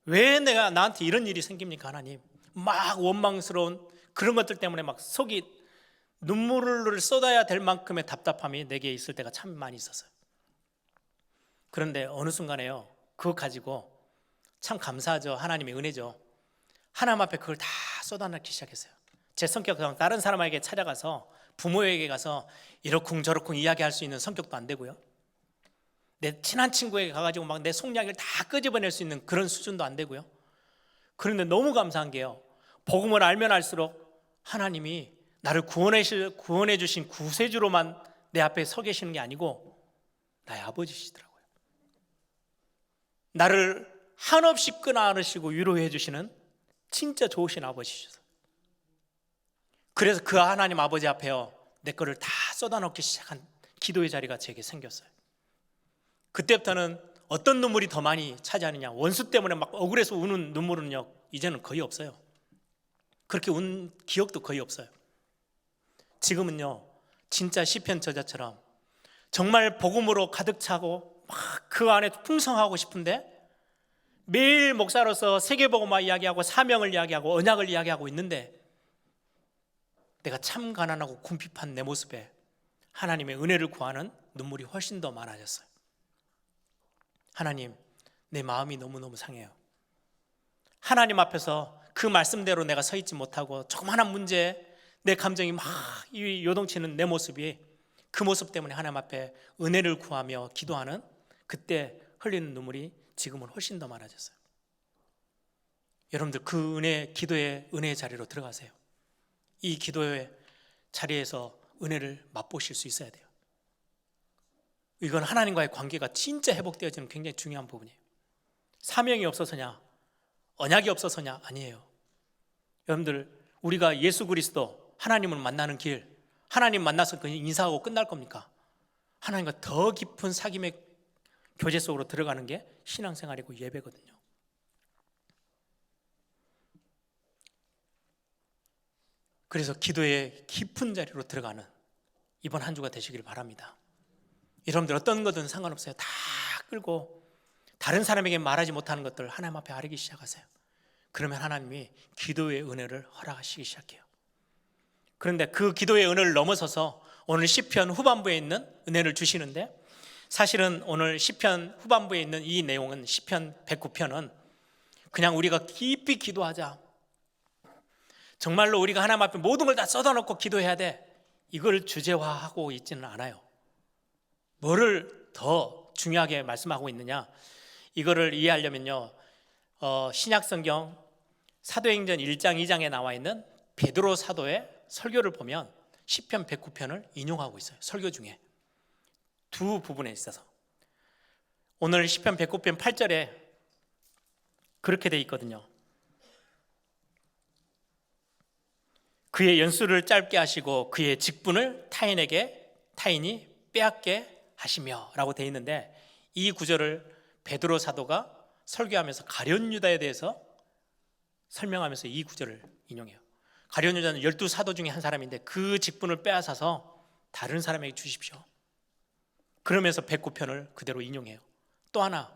왜 내가 나한테 이런 일이 생깁니까 하나님, 막 원망스러운 그런 것들 때문에 막 속이 눈물을 쏟아야 될 만큼의 답답함이 내게 있을 때가 참 많이 있었어요. 그런데 어느 순간에요, 그거 가지고 참 감사하죠. 하나님의 은혜죠. 하나님 앞에 그걸 다 쏟아넣기 시작했어요. 제 성격상 다른 사람에게 찾아가서 부모에게 가서 이러쿵저러쿵 이야기할 수 있는 성격도 안 되고요, 내 친한 친구에게 가가지고 막 내 속 이야기를 다 끄집어낼 수 있는 그런 수준도 안 되고요. 그런데 너무 감사한 게요, 복음을 알면 알수록 하나님이 나를 구원해 주신 구세주로만 내 앞에 서 계시는 게 아니고 나의 아버지시더라고요. 나를 한없이 끈안으시고 위로해 주시는 진짜 좋으신 아버지셔서, 그래서 그 하나님 아버지 앞에요 내 거를 다 쏟아넣기 시작한 기도의 자리가 제게 생겼어요. 그때부터는 어떤 눈물이 더 많이 차지하느냐, 원수 때문에 막 억울해서 우는 눈물은요 이제는 거의 없어요. 그렇게 운 기억도 거의 없어요. 지금은요 진짜 시편 저자처럼 정말 복음으로 가득 차고 막 그 안에 풍성하고 싶은데 매일 목사로서 세계복음화 이야기하고 사명을 이야기하고 언약을 이야기하고 있는데 내가 참 가난하고 궁핍한 내 모습에 하나님의 은혜를 구하는 눈물이 훨씬 더 많아졌어요. 하나님, 내 마음이 너무너무 상해요. 하나님 앞에서 그 말씀대로 내가 서 있지 못하고 조그마한 문제에 내 감정이 막 요동치는 내 모습이 그 모습 때문에 하나님 앞에 은혜를 구하며 기도하는 그때 흘리는 눈물이 지금은 훨씬 더 많아졌어요. 여러분들 그 기도의 은혜의 자리로 들어가세요. 이 기도의 자리에서 은혜를 맛보실 수 있어야 돼요. 이건 하나님과의 관계가 진짜 회복되어지는 굉장히 중요한 부분이에요. 사명이 없어서냐, 언약이 없어서냐 아니에요. 여러분들 우리가 예수 그리스도 하나님을 만나는 길, 하나님 만나서 그냥 인사하고 끝날 겁니까? 하나님과 더 깊은 사귐의 교제 속으로 들어가는 게 신앙생활이고 예배거든요. 그래서 기도의 깊은 자리로 들어가는 이번 한 주가 되시길 바랍니다. 여러분들 어떤 거든 상관없어요. 다 끌고 다른 사람에게 말하지 못하는 것들 하나님 앞에 아뢰기 시작하세요. 그러면 하나님이 기도의 은혜를 허락하시기 시작해요. 그런데 그 기도의 은혜를 넘어서서 오늘 시편 후반부에 있는 은혜를 주시는데, 사실은 오늘 시편 후반부에 있는 이 내용은 시편 109편은 그냥 우리가 깊이 기도하자, 정말로 우리가 하나님 앞에 모든 걸 다 쏟아놓고 기도해야 돼, 이걸 주제화하고 있지는 않아요. 뭐를 더 중요하게 말씀하고 있느냐, 이거를 이해하려면요 신약성경 사도행전 1장 2장에 나와 있는 베드로 사도의 설교를 보면 시편 109편을 인용하고 있어요. 설교 중에 두 부분에 있어서 오늘 시편 109편 8절에 그렇게 돼 있거든요. 그의 연수를 짧게 하시고 그의 직분을 타인이 빼앗게 하시며 라고 돼 있는데, 이 구절을 베드로 사도가 설교하면서 가룟 유다에 대해서 설명하면서 이 구절을 인용해요. 가룟 유다는 12사도 중에 한 사람인데 그 직분을 빼앗아서 다른 사람에게 주십시오. 그러면서 109편을 그대로 인용해요. 또 하나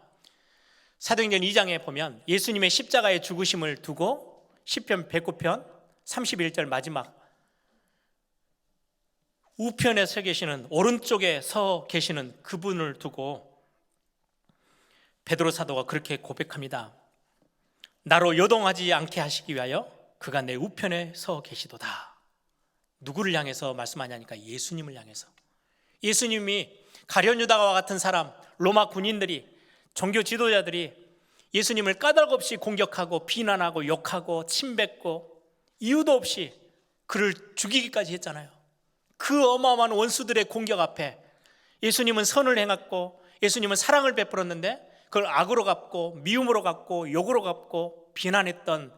사도행전 2장에 보면 예수님의 십자가의 죽으심을 두고 시편 109편 31절 마지막 우편에 서 계시는, 오른쪽에 서 계시는 그분을 두고 베드로 사도가 그렇게 고백합니다. 나로 요동하지 않게 하시기 위하여 그가 내 우편에 서 계시도다. 누구를 향해서 말씀하냐니까 예수님을 향해서. 예수님이 가룟 유다와 같은 사람, 로마 군인들이, 종교 지도자들이 예수님을 까닭없이 공격하고 비난하고 욕하고 침뱉고 이유도 없이 그를 죽이기까지 했잖아요. 그 어마어마한 원수들의 공격 앞에 예수님은 선을 행했고 예수님은 사랑을 베풀었는데 그걸 악으로 갚고 미움으로 갚고 욕으로 갚고 비난했던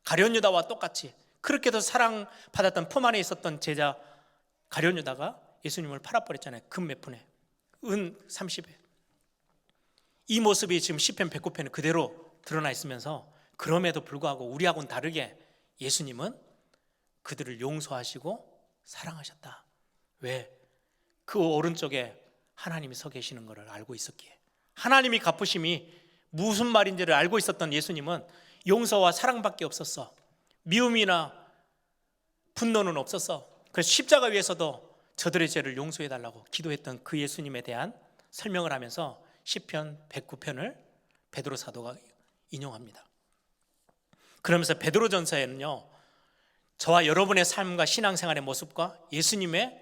가룟 유다와 똑같이 그렇게도 사랑받았던 품 안에 있었던 제자 가룟 유다가 예수님을 팔아버렸잖아요. 금 몇 푼에, 은 30에. 이 모습이 지금 시편 109편에 그대로 드러나 있으면서 그럼에도 불구하고 우리하고는 다르게 예수님은 그들을 용서하시고 사랑하셨다. 왜? 그 오른쪽에 하나님이 서 계시는 것을 알고 있었기에. 하나님이 갚으심이 무슨 말인지를 알고 있었던 예수님은 용서와 사랑밖에 없었어. 미움이나 분노는 없었어. 그래서 십자가 위에서도 저들의 죄를 용서해달라고 기도했던 그 예수님에 대한 설명을 하면서 시편 109편을 베드로 사도가 인용합니다. 그러면서 베드로전서에는요 저와 여러분의 삶과 신앙생활의 모습과 예수님의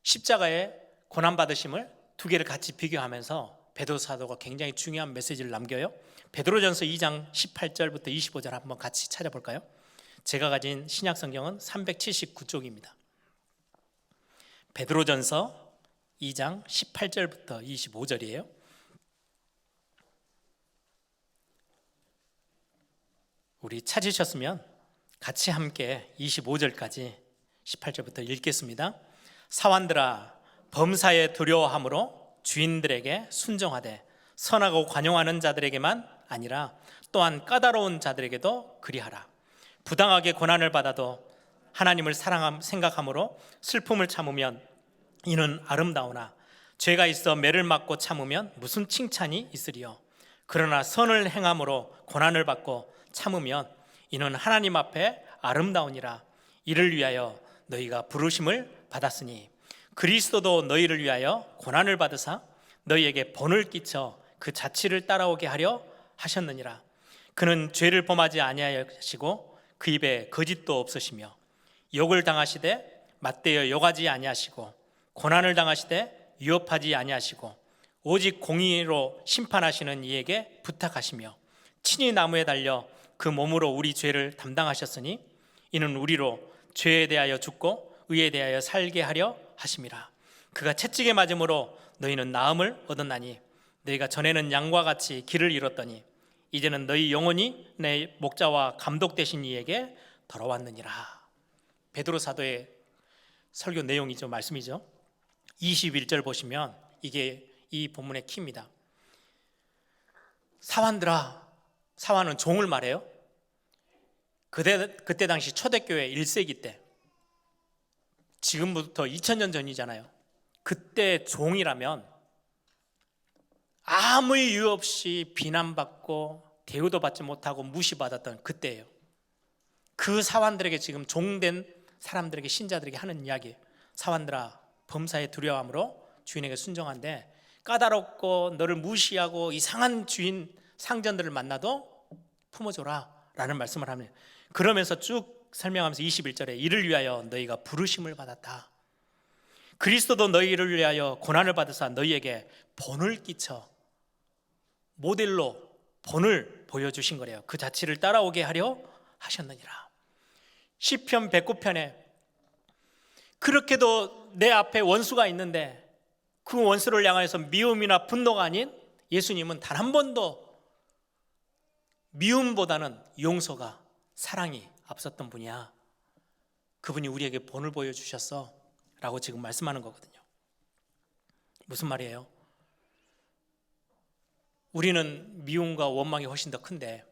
십자가의 고난받으심을 두 개를 같이 비교하면서 베드로 사도가 굉장히 중요한 메시지를 남겨요. 베드로전서 2장 18절부터 25절 한번 같이 찾아볼까요? 제가 가진 신약성경은 379쪽입니다. 베드로전서 2장 18절부터 25절이에요. 우리 찾으셨으면 같이 함께 25절까지 18절부터 읽겠습니다. 사환들아, 범사에 두려워함으로 주인들에게 순종하되 선하고 관용하는 자들에게만 아니라 또한 까다로운 자들에게도 그리하라. 부당하게 고난을 받아도 하나님을 생각함으로 슬픔을 참으면 이는 아름다우나 죄가 있어 매를 맞고 참으면 무슨 칭찬이 있으리요. 그러나 선을 행함으로 고난을 받고 참으면 이는 하나님 앞에 아름다우니라. 이를 위하여 너희가 부르심을 받았으니 그리스도도 너희를 위하여 고난을 받으사 너희에게 본을 끼쳐 그 자취를 따라오게 하려 하셨느니라. 그는 죄를 범하지 아니하시고 그 입에 거짓도 없으시며 욕을 당하시되 맞대어 욕하지 아니하시고 고난을 당하시되 위협하지 아니하시고 오직 공의로 심판하시는 이에게 부탁하시며 친히 나무에 달려 그 몸으로 우리 죄를 담당하셨으니 이는 우리로 죄에 대하여 죽고 의에 대하여 살게 하려 하심이라. 그가 채찍에 맞음으로 너희는 나음을 얻었나니 너희가 전에는 양과 같이 길을 잃었더니 이제는 너희 영혼이 내 목자와 감독 되신 이에게 돌아왔느니라. 베드로 사도의 설교 내용이죠. 말씀이죠. 21절 보시면 이게 이 본문의 키입니다. 사환들아, 사환은 종을 말해요. 그때 당시 초대교회 1세기 때, 지금부터 2000년 전이잖아요. 그때 종이라면 아무 이유 없이 비난받고 대우도 받지 못하고 무시받았던 그때예요. 그 사환들에게 지금 종된 사람들에게, 신자들에게 하는 이야기예요. 사환들아, 범사에 두려워함으로 주인에게 순종한데 까다롭고 너를 무시하고 이상한 주인 상전들을 만나도 품어줘라 라는 말씀을 합니다. 그러면서 쭉 설명하면서 21절에 이를 위하여 너희가 부르심을 받았다. 그리스도도 너희를 위하여 고난을 받으사 너희에게 본을 끼쳐 모델로 본을 보여주신 거래요. 그 자취를 따라오게 하려 하셨느니라. 시편 109편에 그렇게도 내 앞에 원수가 있는데 그 원수를 향해서 미움이나 분노가 아닌 예수님은 단 한 번도 미움보다는 용서가, 사랑이 앞섰던 분이야. 그분이 우리에게 본을 보여주셨어 라고 지금 말씀하는 거거든요. 무슨 말이에요? 우리는 미움과 원망이 훨씬 더 큰데,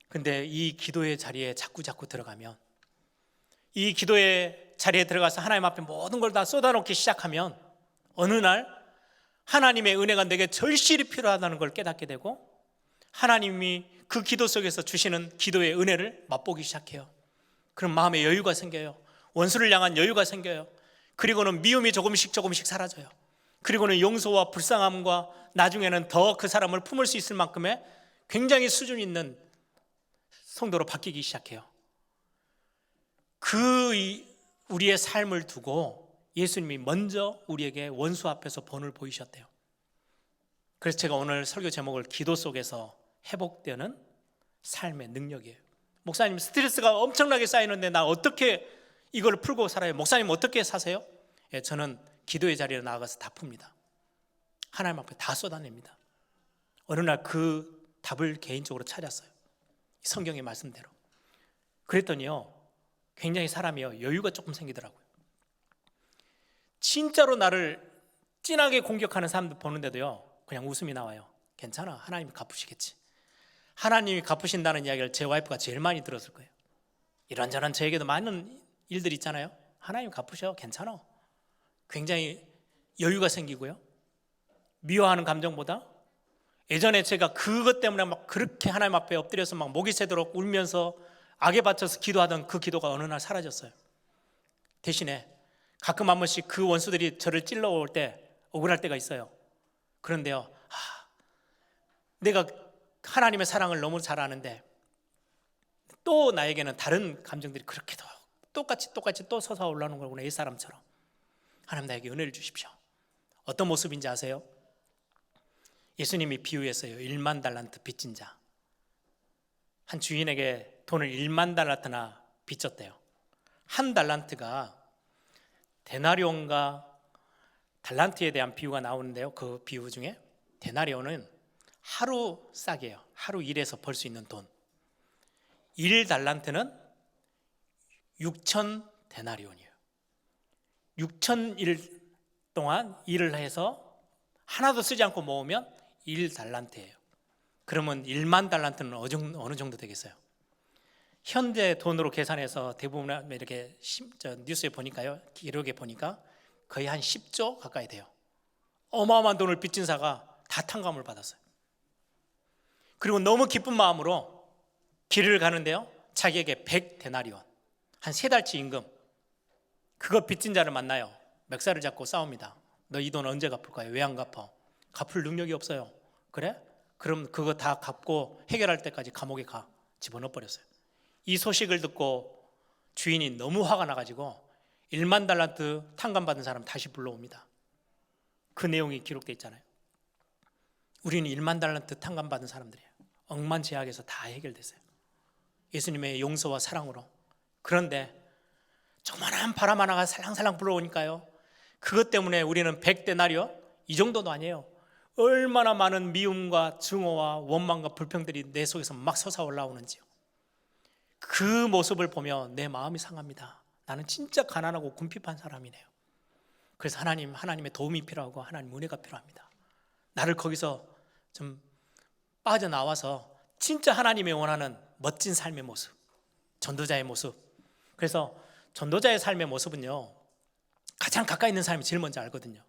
근데 이 기도의 자리에 자꾸 들어가면, 이 기도의 자리에 들어가서 하나님 앞에 모든 걸 다 쏟아놓기 시작하면 어느 날 하나님의 은혜가 내게 절실히 필요하다는 걸 깨닫게 되고 하나님이 그 기도 속에서 주시는 기도의 은혜를 맛보기 시작해요. 그럼 마음에 여유가 생겨요. 원수를 향한 여유가 생겨요. 그리고는 미움이 조금씩 사라져요. 그리고는 용서와 불쌍함과 나중에는 더 그 사람을 품을 수 있을 만큼의 굉장히 수준 있는 성도로 바뀌기 시작해요. 우리의 삶을 두고 예수님이 먼저 우리에게 원수 앞에서 본을 보이셨대요. 그래서 제가 오늘 설교 제목을 기도 속에서 회복되는 삶의 능력이에요. 목사님, 스트레스가 엄청나게 쌓이는데 나 어떻게 이걸 풀고 살아요? 목사님 어떻게 사세요? 예, 저는 기도의 자리에 나아가서 다 풉니다. 하나님 앞에 다 쏟아냅니다. 어느 날 그 답을 개인적으로 찾았어요. 성경의 말씀대로. 그랬더니요, 굉장히 사람이요 여유가 조금 생기더라고요. 진짜로 나를 진하게 공격하는 사람들 보는데도요 그냥 웃음이 나와요. 괜찮아, 하나님이 갚으시겠지. 하나님이 갚으신다는 이야기를 제 와이프가 제일 많이 들었을 거예요. 이런저런 저에게도 많은 일들이 있잖아요. 하나님 갚으셔, 괜찮아. 굉장히 여유가 생기고요, 미워하는 감정보다 예전에 제가 그것 때문에 막 그렇게 하나님 앞에 엎드려서 막 목이 새도록 울면서 악에 바쳐서 기도하던 그 기도가 어느 날 사라졌어요. 대신에 가끔 한 번씩 그 원수들이 저를 찔러올 때 억울할 때가 있어요. 그런데요, 내가 하나님의 사랑을 너무 잘 아는데 또 나에게는 다른 감정들이 그렇게 똑같이 또 솟아올라오는 거구나. 옛사람처럼. 하나님, 나에게 은혜를 주십시오. 어떤 모습인지 아세요? 예수님이 비유했어요. 1만 달란트 빚진 자. 한 주인에게 돈을 1만 달란트나 빚졌대요. 한 달란트가 데나리온과 달란트에 대한 비유가 나오는데요, 그 비유 중에 데나리온은 하루 싹이에요. 하루 일해서 벌 수 있는 돈. 1달란트는 6천 데나리온이에요. 6천 일 동안 일을 해서 하나도 쓰지 않고 모으면 1달란트예요. 그러면 1만 달란트는 어느 정도 되겠어요? 현재 돈으로 계산해서 대부분 이렇게 뉴스에 보니까요, 기록에 보니까 거의 한 10조 가까이 돼요. 어마어마한 돈을 빚진 사가 다 탕감을 받았어요. 그리고 너무 기쁜 마음으로 길을 가는데요, 자기에게 100데나리온, 한 3달치 임금, 그거 빚진 자를 만나요. 멱살을 잡고 싸웁니다. 너 이 돈 언제 갚을 거야? 왜 안 갚아? 갚을 능력이 없어요. 그래? 그럼 그거 다 갚고 해결할 때까지 감옥에 가. 집어넣어 버렸어요. 이 소식을 듣고 주인이 너무 화가 나가지고 1만 달란트 탕감받은 사람 다시 불러옵니다. 그 내용이 기록되어 있잖아요. 우리는 1만 달란트 탕감받은 사람들이에요. 억만제약에서 다 해결됐어요. 예수님의 용서와 사랑으로. 그런데 조그만한 바람 하나가 살랑살랑 불어오니까요, 그것 때문에 우리는 100데나리온? 이 정도도 아니에요. 얼마나 많은 미움과 증오와 원망과 불평들이 내 속에서 막 솟아올라오는지요. 그 모습을 보며 내 마음이 상합니다. 나는 진짜 가난하고 궁핍한 사람이네요. 그래서 하나님의 도움이 필요하고 하나님 은혜가 필요합니다. 나를 거기서 좀 빠져나와서 진짜 하나님이 원하는 멋진 삶의 모습, 전도자의 모습. 그래서 전도자의 삶의 모습은요, 가장 가까이 있는 사람이 제일 먼저 알거든요.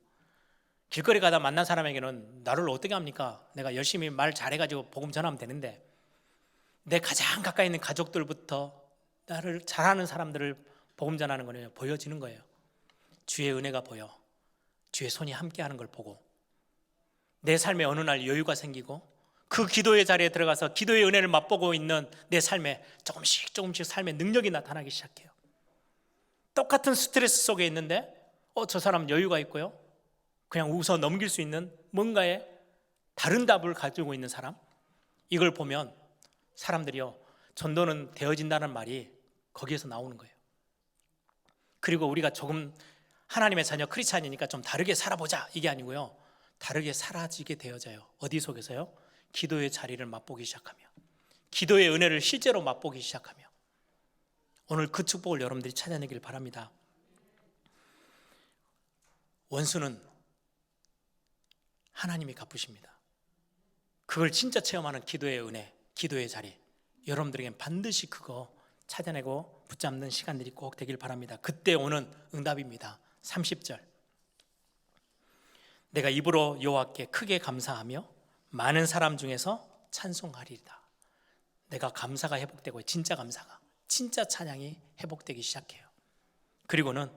길거리 가다 만난 사람에게는 나를 어떻게 합니까? 내가 열심히 말 잘해가지고 복음 전하면 되는데, 내 가장 가까이 있는 가족들부터 나를 잘하는 사람들을 복음 전하는 거는 보여지는 거예요. 주의 은혜가 보여, 주의 손이 함께하는 걸 보고, 내 삶에 어느 날 여유가 생기고, 그 기도의 자리에 들어가서 기도의 은혜를 맛보고 있는 내 삶에 조금씩 삶의 능력이 나타나기 시작해요. 똑같은 스트레스 속에 있는데 저 사람 여유가 있고요, 그냥 웃어 넘길 수 있는 뭔가의 다른 답을 가지고 있는 사람, 이걸 보면 사람들이요, 전도는 되어진다는 말이 거기에서 나오는 거예요. 그리고 우리가 조금 하나님의 자녀 크리스찬이니까 좀 다르게 살아보자, 이게 아니고요, 다르게 사라지게 되어져요. 어디 속에서요? 기도의 자리를 맛보기 시작하며, 기도의 은혜를 실제로 맛보기 시작하며, 오늘 그 축복을 여러분들이 찾아내길 바랍니다. 원수는 하나님이 갚으십니다. 그걸 진짜 체험하는 기도의 은혜, 기도의 자리, 여러분들에겐 반드시 그거 찾아내고 붙잡는 시간들이 꼭 되길 바랍니다. 그때 오는 응답입니다. 30절, 내가 입으로 여호와께 크게 감사하며 많은 사람 중에서 찬송하리이다. 내가 감사가 회복되고, 진짜 감사가, 진짜 찬양이 회복되기 시작해요. 그리고는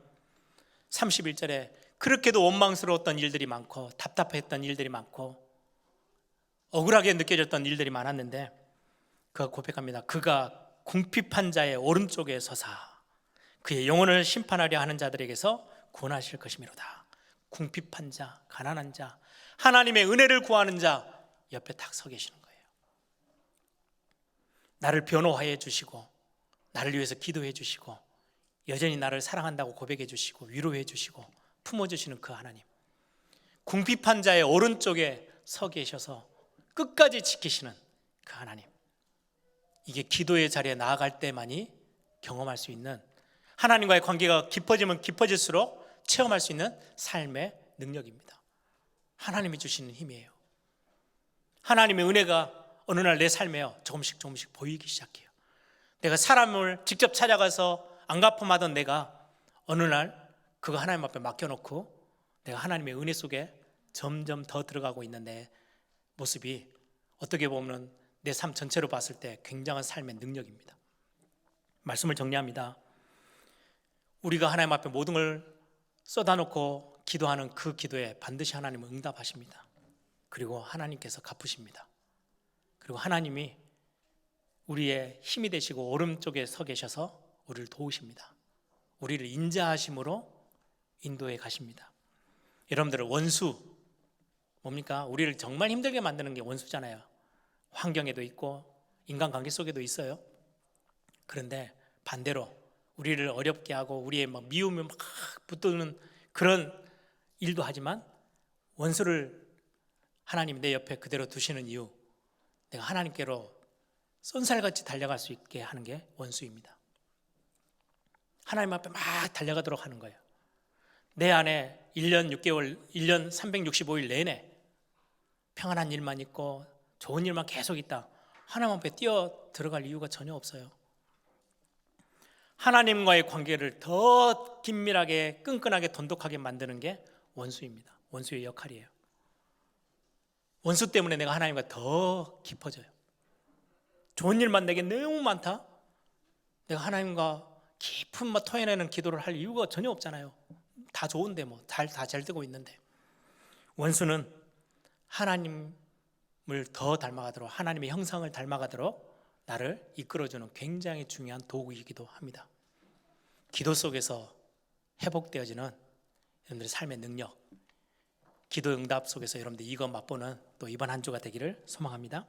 31절에 그렇게도 원망스러웠던 일들이 많고, 답답했던 일들이 많고, 억울하게 느껴졌던 일들이 많았는데 그가 고백합니다. 그가 궁핍한 자의 오른쪽에 서사 그의 영혼을 심판하려 하는 자들에게서 구원하실 것이미로다. 궁핍한 자, 가난한 자, 하나님의 은혜를 구하는 자 옆에 탁 서 계시는 거예요. 나를 변호해 주시고, 나를 위해서 기도해 주시고, 여전히 나를 사랑한다고 고백해 주시고, 위로해 주시고, 품어주시는 그 하나님, 궁핍한 자의 오른쪽에 서 계셔서 끝까지 지키시는 그 하나님, 이게 기도의 자리에 나아갈 때만이 경험할 수 있는, 하나님과의 관계가 깊어지면 깊어질수록 체험할 수 있는 삶의 능력입니다. 하나님이 주시는 힘이에요. 하나님의 은혜가 어느 날 내 삶에요, 조금씩 보이기 시작해요. 내가 사람을 직접 찾아가서 안 갚음하던 내가 어느 날 그거 하나님 앞에 맡겨놓고 내가 하나님의 은혜 속에 점점 더 들어가고 있는 내 모습이 어떻게 보면 내 삶 전체로 봤을 때 굉장한 삶의 능력입니다. 말씀을 정리합니다. 우리가 하나님 앞에 모든 걸 쏟아놓고 기도하는 그 기도에 반드시 하나님은 응답하십니다. 그리고 하나님께서 갚으십니다. 그리고 하나님이 우리의 힘이 되시고 오른쪽에 서 계셔서 우리를 도우십니다. 우리를 인자하심으로 인도해 가십니다. 여러분들은 원수 뭡니까? 우리를 정말 힘들게 만드는 게 원수잖아요. 환경에도 있고 인간관계 속에도 있어요. 그런데 반대로 우리를 어렵게 하고 우리의 미움을 막 붙드는 그런 일도 하지만, 원수를 하나님이 내 옆에 그대로 두시는 이유, 내가 하나님께로 쏜살같이 달려갈 수 있게 하는 게 원수입니다. 하나님 앞에 막 달려가도록 하는 거예요. 내 안에 1년 6개월, 1년 365일 내내 평안한 일만 있고 좋은 일만 계속 있다. 하나님 앞에 뛰어 들어갈 이유가 전혀 없어요. 하나님과의 관계를 더 긴밀하게 끈끈하게 돈독하게 만드는 게 원수입니다. 원수의 역할이에요. 원수 때문에 내가 하나님과 더 깊어져요. 좋은 일만 내게 너무 많다. 내가 하나님과 깊은 토해내는 기도를 할 이유가 전혀 없잖아요. 다 좋은데 다 잘 되고 있는데. 원수는 하나님을 더 닮아가도록, 하나님의 형상을 닮아가도록 나를 이끌어주는 굉장히 중요한 도구이기도 합니다. 기도 속에서 회복되어지는 여러분들의 삶의 능력, 기도 응답 속에서 여러분들 이거 맛보는 또 이번 한 주가 되기를 소망합니다.